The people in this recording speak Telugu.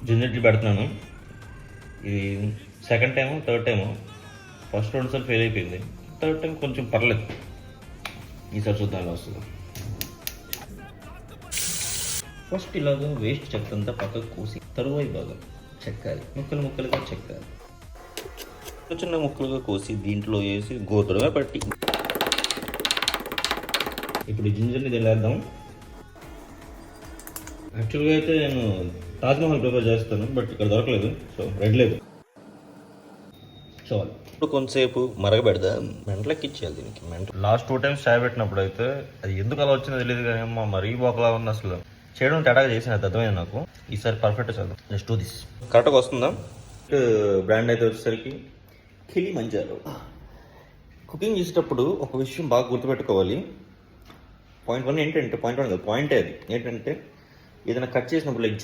జింజర్ టీ పెడుతున్నాను. ఇది second time third time. First 2 సార్లు ఫెయిల్ అయిపోయింది. థర్డ్ టైం కొంచెం పర్లేదు. ఈసారి చూద్దాం ఎలా వస్తుందో. ఫస్ట్ ఇలాగ వేస్ట్ చెక్కంతా పక్కకు కోసి తరువాయి బాగా చెక్కాలి. ముక్కలు ముక్కలుగా చెక్కాలి. చిన్న ముక్కలుగా కోసి దీంట్లో వేసి గోతుడుగా పట్టి ఇప్పుడు ఈ జింజర్ని తెల్లేద్దాం. యాక్చువల్గా అయితే నేను తాజ్మహల్ ప్రిపేర్ చేస్తాను, బట్ ఇక్కడ దొరకలేదు, సో రెడ్ లేదు. చాలు. ఇప్పుడు కొంతసేపు మరగబెడదాం. మెంటలకి ఇచ్చేయాలి దీనికి. లాస్ట్ 2 టైమ్స్ చాయ్ పెట్టినప్పుడు అయితే అది ఎందుకు అలా వచ్చిందో తెలియదు, కానీ అమ్మ మరీ బోకలా ఉంది. అసలు చేయడం తేడాగా చేసిన అది అర్థమైంది నాకు. ఈసారి పర్ఫెక్ట్ చేద్దాం. Just do this. కరెక్ట్గా వస్తుందా? బ్రాండ్ అయితే వచ్చేసరికి కిలిమంజారో. కుకింగ్ చేసేటప్పుడు ఒక విషయం బాగా గుర్తుపెట్టుకోవాలి. పాయింట్ 1 ఏంటంటే, పాయింట్ 1 కాదు, పాయింటే అది ఏంటంటే, ఏదైనా కట్ చేసినప్పుడు లైక్